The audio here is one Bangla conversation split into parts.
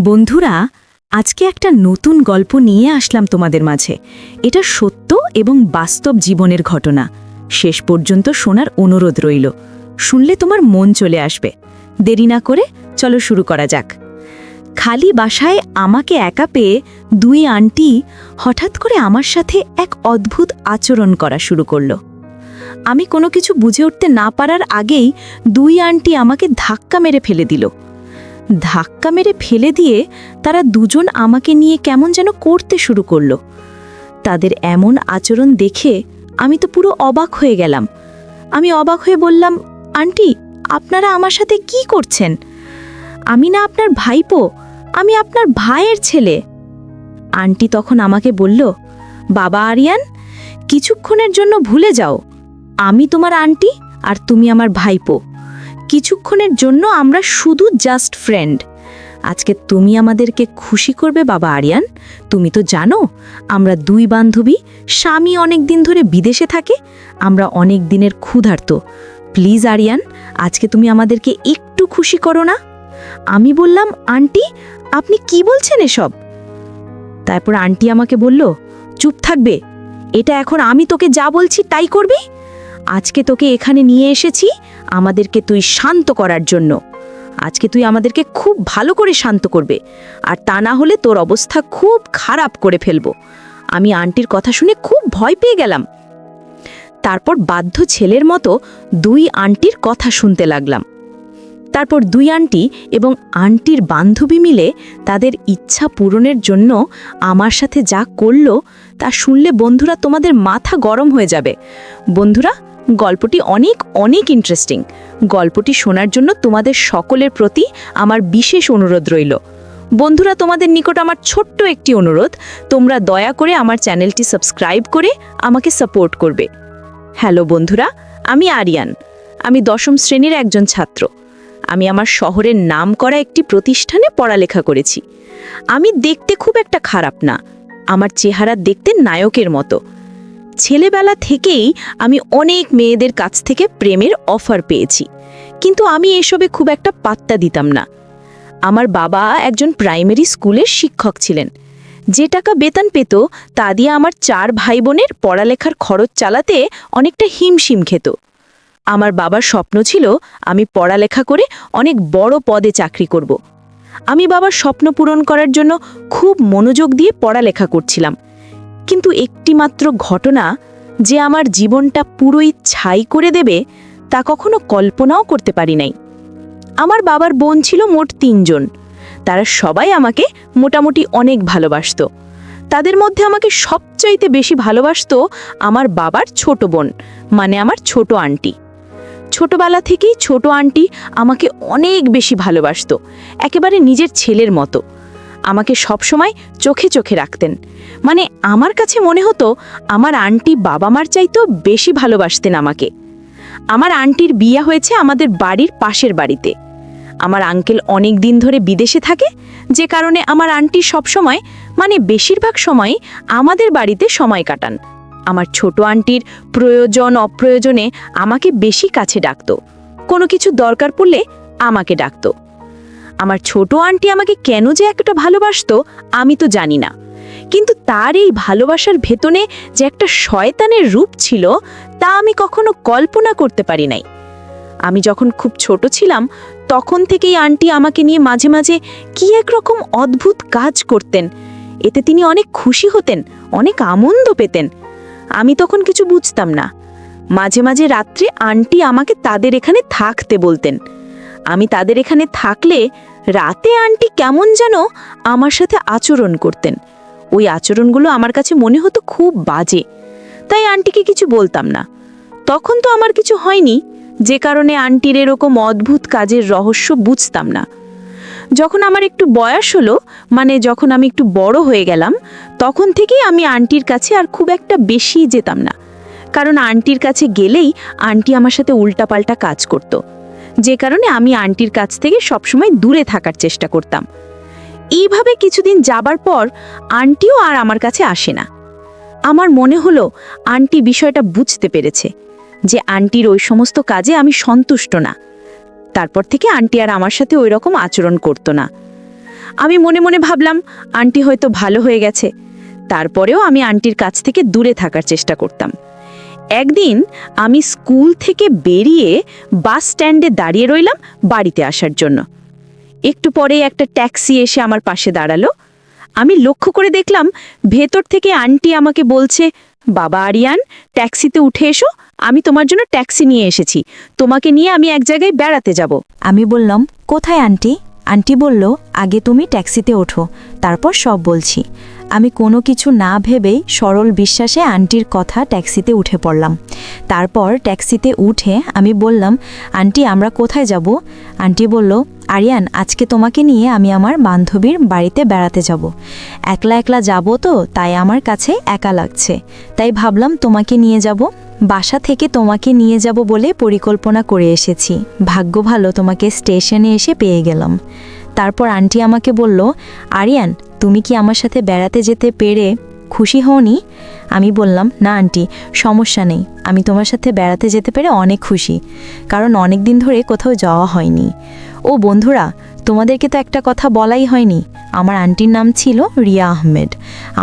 বন্ধুরা, আজকে একটা নতুন গল্প নিয়ে আসলাম তোমাদের মাঝে। এটা সত্য এবং বাস্তব জীবনের ঘটনা। শেষ পর্যন্ত শোনার অনুরোধ রইল। শুনলে তোমার মন চলে আসবে। দেরি না করে চলো শুরু করা যাক। খালি বাসায় আমাকে একা পেয়ে দুই আন্টি হঠাৎ করে আমার সাথে এক অদ্ভুত আচরণ করা শুরু করল। আমি কোনো কিছু বুঝে উঠতে না পারার আগেই দুই আন্টি আমাকে ধাক্কা মেরে ফেলে দিল। ধাক্কা মেরে ফেলে দিয়ে তারা দুজন আমাকে নিয়ে কেমন যেন করতে শুরু করল। তাদের এমন আচরণ দেখে আমি তো পুরো অবাক হয়ে গেলাম। আমি অবাক হয়ে বললাম, আন্টি, আপনারা আমার সাথে কি করছেন? আমি না আপনার ভাইপো, আমি আপনার ভাইয়ের ছেলে। আন্টি তখন আমাকে বলল, বাবা আরিয়ান, কিছুক্ষণের জন্য ভুলে যাও, আমি তোমার আন্টি আর তুমি আমার ভাইপো। কিছুক্ষণের জন্য আমরা শুধু জাস্ট ফ্রেন্ড। আজকে তুমি আমাদেরকে খুশি করবে বাবা আরিয়ান। তুমি তো জানো আমরা দুই বান্ধবী, স্বামী অনেক দিন ধরে বিদেশে থাকে, আমরা অনেক দিনের ক্ষুধার্ত। প্লিজ আরিয়ান, আজকে তুমি আমাদেরকে একটু খুশি করো না? আমি বললাম, আন্টি, আপনি কি বলছেন এসব? তারপর আন্টি আমাকে বলল, চুপ থাকবে, এটা এখন আমি তোকে যা বলছি তাই করবি। আজকে তোকে এখানে নিয়ে এসেছি আমাদেরকে তুই শান্ত করার জন্য। আজকে তুই আমাদেরকে খুব ভালো করে শান্ত করবে, আর তা না হলে তোর অবস্থা খুব খারাপ করে ফেলবো। আমি আন্টির কথা শুনে খুব ভয় পেয়ে গেলাম। তারপর বাধ্য ছেলের মতো দুই আন্টির কথা শুনতে লাগলাম। তারপর দুই আন্টি এবং আন্টির বান্ধবী মিলে তাদের ইচ্ছা পূরণের জন্য আমার সাথে যা করলো তা শুনলে বন্ধুরা তোমাদের মাথা গরম হয়ে যাবে। বন্ধুরা, গল্পটি অনেক অনেক ইন্টারেস্টিং। গল্পটি শোনার জন্য তোমাদের সকলের প্রতি আমার বিশেষ অনুরোধ রইল। বন্ধুরা, তোমাদের নিকট আমার ছোট্ট একটি অনুরোধ, তোমরা দয়া করে আমার চ্যানেলটি সাবস্ক্রাইব করে আমাকে সাপোর্ট করবে। হ্যালো বন্ধুরা, আমি আরিয়ান। আমি 10ম শ্রেণীর একজন ছাত্র। আমি আমার শহরের নামকরা একটি প্রতিষ্ঠানে পড়ালেখা করেছি। আমি দেখতে খুব একটা খারাপ না, আমার চেহারা দেখতে নায়কের মতো। ছেলেবেলা থেকেই আমি অনেক মেয়েদের কাছ থেকে প্রেমের অফার পেয়েছি, কিন্তু আমি এসবে খুব একটা পাত্তা দিতাম না। আমার বাবা একজন প্রাইমারি স্কুলের শিক্ষক ছিলেন। যে টাকা বেতন পেত তা দিয়ে আমার 4 ভাই বোনের পড়ালেখার খরচ চালাতে অনেকটা হিমশিম খেত। আমার বাবার স্বপ্ন ছিল আমি পড়ালেখা করে অনেক বড় পদে চাকরি করব। আমি বাবার স্বপ্ন পূরণ করার জন্য খুব মনোযোগ দিয়ে পড়ালেখা করছিলাম, কিন্তু একটিমাত্র ঘটনা যে আমার জীবনটা পুরোই ছাই করে দেবে তা কখনো কল্পনাও করতে পারি নাই। আমার বাবার বোন ছিল মোট 3 জন। তারা সবাই আমাকে মোটামুটি অনেক ভালোবাসত। তাদের মধ্যে আমাকে সবচাইতে বেশি ভালোবাসত আমার বাবার ছোট বোন, মানে আমার ছোট আন্টি। ছোটবেলা থেকেই ছোট আন্টি আমাকে অনেক বেশি ভালোবাসত, একেবারে নিজের ছেলের মতো। আমাকে সবসময় চোখে চোখে রাখতেন। মানে আমার কাছে মনে হতো আমার আন্টি বাবা মার চাইতেও বেশি ভালোবাসতেন আমাকে। আমার আন্টির বিয়ে হয়েছে আমাদের বাড়ির পাশের বাড়িতে। আমার আঙ্কেল অনেক দিন ধরে বিদেশে থাকে, যে কারণে আমার আন্টি সবসময়, মানে বেশিরভাগ সময় আমাদের বাড়িতে সময় কাটান। আমার ছোট আন্টির প্রয়োজন অপ্রয়োজনে আমাকে বেশি কাছে ডাকতো। কোনো কিছু দরকার পড়লে আমাকে ডাকতো। আমার ছোট আন্টি আমাকে কেন যে একটা ভালোবাসতো আমি তো জানি না, কিন্তু তার এই ভালোবাসার ভেতনে যে একটা শয়তানের রূপ ছিল তা আমি কখনো কল্পনা করতে পারি নাই। আমি যখন খুব ছোট ছিলাম তখন থেকেই আন্টি আমাকে নিয়ে মাঝে মাঝে কি একরকম অদ্ভুত কাজ করতেন। এতে তিনি অনেক খুশি হতেন, অনেক আনন্দ পেতেন। আমি তখন কিছু বুঝতাম না। মাঝে মাঝে রাত্রে আন্টি আমাকে তাদের এখানে থাকতে বলতেন। আমি তাদের এখানে থাকলে রাতে আন্টি কেমন যেন আমার সাথে আচরণ করতেন। ওই আচরণগুলো আমার কাছে মনে হতো খুব বাজে, তাই আন্টিকে কিছু বলতাম না। তখন তো আমার কিছু হয়নি, যে কারণে আন্টির এরকম অদ্ভুত কাজের রহস্য বুঝতাম না। যখন আমার একটু বয়স হলো, মানে যখন আমি একটু বড় হয়ে গেলাম, তখন থেকেই আমি আন্টির কাছে আর খুব একটা বেশি যেতাম না, কারণ আন্টির কাছে গেলেই আন্টি আমার সাথে উল্টাপাল্টা কাজ করত, যে কারণে আমি আন্টির কাছ থেকে সবসময় দূরে থাকার চেষ্টা করতাম। এইভাবে কিছুদিন যাবার পর আন্টিও আর আমার কাছে আসে না। আমার মনে হলো আন্টি বিষয়টা বুঝতে পেরেছে যে আন্টির ওই সমস্ত কাজে আমি সন্তুষ্ট না। তারপর থেকে আন্টি আর আমার সাথে ওই রকম আচরণ করতো না। আমি মনে মনে ভাবলাম আন্টি হয়তো ভালো হয়ে গেছে। তারপরেও আমি আন্টির কাছ থেকে দূরে থাকার চেষ্টা করতাম। একদিন আমি স্কুল থেকে বেরিয়ে বাস স্ট্যান্ডে দাঁড়িয়ে রইলাম বাড়িতে আসার জন্য। একটু পরে একটা ট্যাক্সি এসে আমার পাশে দাঁড়ালো। আমি লক্ষ্য করে দেখলাম ভেতর থেকে আন্টি আমাকে বলছে, বাবা আরিয়ান, ট্যাক্সিতে উঠে এসো, আমি তোমার জন্য ট্যাক্সি নিয়ে এসেছি, তোমাকে নিয়ে আমি এক জায়গায় বেড়াতে যাব। আমি বললাম, কোথায় আন্টি? আন্টি বলল, আগে তুমি ট্যাক্সিতে ওঠো, তারপর সব বলছি। আমি কোনো কিছু না ভেবেই সরল বিশ্বাসে আন্টির কথা ট্যাক্সিতে উঠে পড়লাম। তারপর ট্যাক্সিতে উঠে আমি বললাম, আন্টি আমরা কোথায় যাব? আন্টি বলল, আরিয়ান, আজকে তোমাকে নিয়ে আমি আমার বান্ধবীর বাড়িতে বেড়াতে যাব। একলা একলা যাব তো, তাই আমার কাছে একা লাগছে, তাই ভাবলাম তোমাকে নিয়ে যাব। বাসা থেকে তোমাকে নিয়ে যাব বলে পরিকল্পনা করে এসেছি। ভাগ্য ভালো তোমাকে স্টেশনে এসে পেয়ে গেলাম। তারপর আন্টি আমাকে বলল, আরিয়ান, তুমি কি আমার সাথে বেড়াতে যেতে পেরে খুশি হওনি? আমি বললাম, না আন্টি, সমস্যা নেই, আমি তোমার সাথে বেড়াতে যেতে পেরে অনেক খুশি, কারণ অনেক দিন ধরে কোথাও যাওয়া হয়নি। ও বন্ধুরা, তোমাদেরকে তো একটা কথা বলাই হয়নি, আমার আন্টির নাম ছিল রিয়া আহমেদ।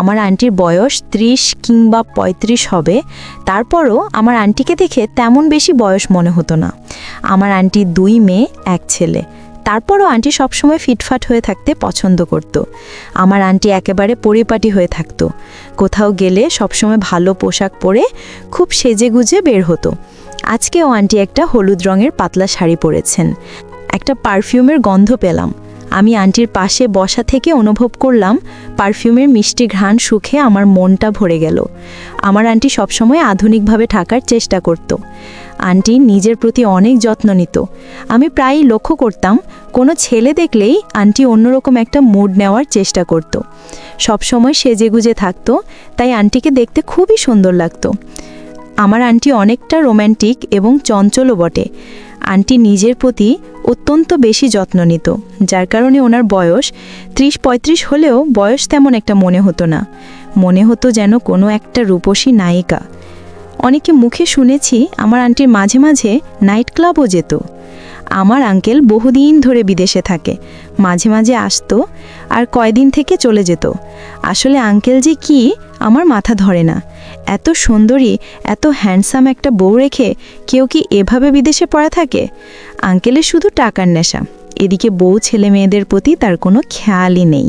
আমার আন্টির বয়স 30 কিংবা 35 হবে। তারপরও আমার আন্টিকে দেখে তেমন বেশি বয়স মনে হতো না। আমার আন্টির 2 মেয়ে 1 ছেলে। তারপরও আন্টি সবসময় ফিটফাট হয়ে থাকতে পছন্দ করত। আমার আন্টি একেবারে পরিপাটি হয়ে থাকতো। কোথাও গেলে সবসময় ভালো পোশাক পরে খুব সেজেগুজে বের হতো। আজকেও আন্টি একটা হলুদ রঙের পাতলা শাড়ি পরেছেন। একটা পারফিউমের গন্ধ পেলাম। আমি আন্টির পাশে বসা থেকে অনুভব করলাম পারফিউমের মিষ্টি ঘ্রাণ সুখে আমার মনটা ভরে গেল। আমার আন্টি সবসময় আধুনিকভাবে থাকার চেষ্টা করত। আন্টি নিজের প্রতি অনেক যত্ন নিত। আমি প্রায়ই লক্ষ্য করতাম কোনো ছেলে দেখলেই আন্টি অন্যরকম একটা মুড নেওয়ার চেষ্টা করত। সবসময় সেজেগুজে থাকতো, তাই আন্টিকে দেখতে খুবই সুন্দর লাগতো। আমার আন্টি অনেকটা রোম্যান্টিক এবং চঞ্চলও বটে। আন্টি নিজের প্রতি অত্যন্ত বেশি যত্ন নিত, যার কারণে ওনার বয়স 30-35 হলেও বয়স তেমন একটা মনে হতো না। মনে হতো যেন কোনো একটা রূপসী নায়িকা। অনেকে মুখে শুনেছি আমার আন্টির মাঝে মাঝে নাইট ক্লাবও যেত। আমার আঙ্কেল বহুদিন ধরে বিদেশে থাকে, মাঝে মাঝে আসতো আর কয়দিন থেকে চলে যেত। আসলে আঙ্কেল যে কি আমার মাথা ধরে না। এত সুন্দরী, এত হ্যান্ডসাম একটা বউ রেখে কেউ কি এভাবে বিদেশে পড়া থাকে? আঙ্কেলের শুধু টাকার নেশা, এদিকে বউ ছেলে মেয়েদের প্রতি তার কোনো খেয়ালই নেই।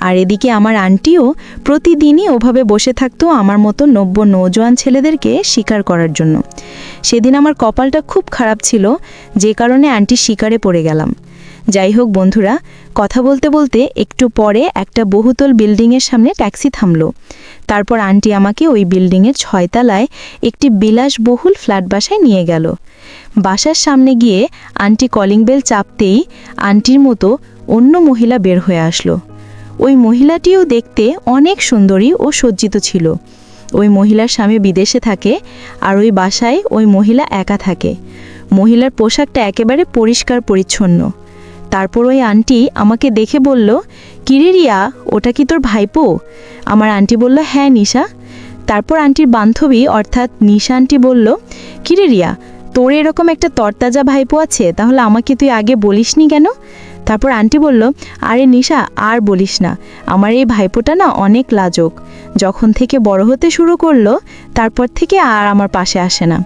আর এদিকে আমার আন্টিও প্রতিদিনই ওভাবে বসে থাকতো আমার মতো নব্য নৌজোয়ান ছেলেদেরকে শিকার করার জন্য। সেদিন আমার কপালটা খুব খারাপ ছিল, যে কারণে আন্টি শিকারে পড়ে গেলাম। যাই হোক বন্ধুরা, কথা বলতে বলতে একটু পরে একটা বহুতল বিল্ডিংয়ের সামনে ট্যাক্সি থামলো। তারপর আন্টি আমাকে ওই বিল্ডিংয়ের 6 তলায় একটি বিলাসবহুল ফ্ল্যাট বাসায় নিয়ে গেল। বাসার সামনে গিয়ে আন্টি কলিং বেল চাপতেই আন্টির মতো অন্য মহিলা বের হয়ে আসলো। ওই মহিলাটিও দেখতে অনেক সুন্দরী ও সজ্জিত ছিল। ওই মহিলার স্বামী বিদেশে থাকে, আর ওই বাসায় ওই মহিলা একা থাকে। মহিলার পোশাকটা একেবারে পরিষ্কার পরিচ্ছন্ন। তারপর ওই আন্টি আমাকে দেখে বলল, কিরে রিয়া, ওটা কি তোর ভাইপো? আমার আন্টি বলল, হ্যাঁ নিশা। তারপর আন্টির বান্ধবী অর্থাৎ নিশা আন্টি বলল, কিরে রিয়া, তোর এরকম একটা তরতাজা ভাইপো আছে, তাহলে আমাকে তুই আগে বলিসনি কেন? তারপর আন্টি বলল, আরে নিশা, আর বলিস না, আমার এই ভাইপোটা না অনেক লাজুক। যখন থেকে বড় হতে শুরু করলো তারপর থেকে আর আমার পাশে আসে না।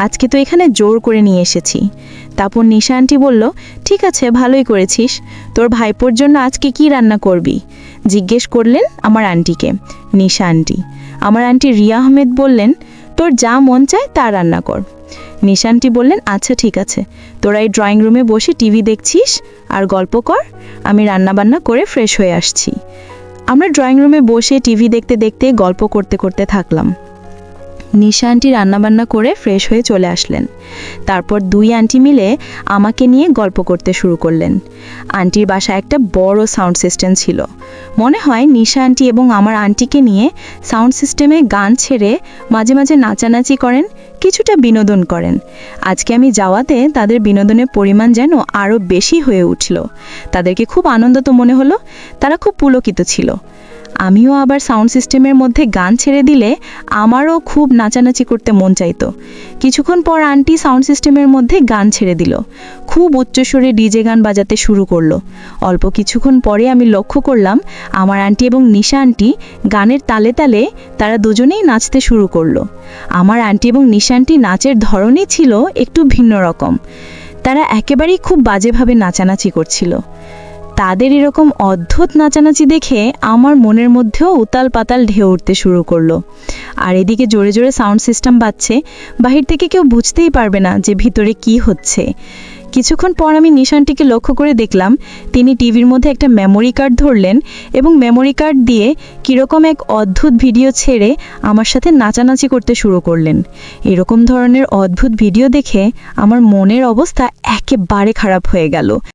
আজকে তো এখানে জোর করে নিয়ে এসেছি। তারপর নিশা আন্টি বলল, ঠিক আছে, ভালোই করেছিস। তোর ভাইপোর জন্য আজকে কি রান্না করবি? জিজ্ঞেস করলেন আমার আন্টিকে নিশা আন্টি। আমার আন্টি রিয়া আহমেদ বললেন, তোর যা মন চায় তা রান্না কর। নিশা আন্টি বললেন, আচ্ছা ঠিক আছে, তোরা এই ড্রয়িং রুমে বসে টিভি দেখছিস আর গল্প কর, আমি রান্নাবান্না করে ফ্রেশ হয়ে আসছি। আমরা ড্রয়িং রুমে বসে টিভি দেখতে দেখতে গল্প করতে করতে থাকলাম। নিশা আন্টি রান্নাবান্না করে ফ্রেশ হয়ে চলে আসলেন। তারপর 2 আন্টি মিলে আমাকে নিয়ে গল্প করতে শুরু করলেন। আন্টির বাসায় একটা বড় সাউন্ড সিস্টেম ছিল। মনে হয় নিশা আন্টি এবং আমার আন্টিকে নিয়ে সাউন্ড সিস্টেমে গান ছেড়ে মাঝে মাঝে নাচানাচি করেন, কিছুটা বিনোদন করেন। আজকে আমি যাওয়াতে তাদের বিনোদনের পরিমাণ যেন আরও বেশি হয়ে উঠল। তাদেরকে খুব আনন্দিত মনে হলো, তারা খুব পুলকিত ছিল। আমিও আবার সাউন্ড সিস্টেমের মধ্যে গান ছেড়ে দিলে আমারও খুব নাচানাচি করতে মন চাইতো। কিছুক্ষণ পর আন্টি সাউন্ড সিস্টেমের মধ্যে গান ছেড়ে দিল, খুব উচ্চস্বরে ডিজে গান বাজাতে শুরু করলো। অল্প কিছুক্ষণ পরে আমি লক্ষ্য করলাম আমার আন্টি এবং নিশা আন্টি গানের তালে তালে তারা দুজনেই নাচতে শুরু করলো। আমার আন্টি এবং নিশা আন্টি নাচের ধরনই ছিল একটু ভিন্ন রকম। তারা একেবারেই খুব বাজেভাবে নাচানাচি করছিল। তাদের এরকম অদ্ভুত নাচানাচি দেখে আমার মনের মধ্যেও উতাল পাতাল ঢেউ উঠতে শুরু করলো। আর এদিকে জোরে জোরে সাউন্ড সিস্টেম বাজছে, বাহির থেকে কেউ বুঝতেই পারবে না যে ভিতরে কি হচ্ছে। কিছুক্ষণ পর আমি নিশানটিকে লক্ষ্য করে দেখলাম তিনি টিভির মধ্যে একটা মেমোরি কার্ড ধরলেন এবং মেমোরি কার্ড দিয়ে কীরকম এক অদ্ভুত ভিডিও ছেড়ে আমার সাথে নাচানাচি করতে শুরু করলেন। এরকম ধরনের অদ্ভুত ভিডিও দেখে আমার মনের অবস্থা একেবারে খারাপ হয়ে গেল।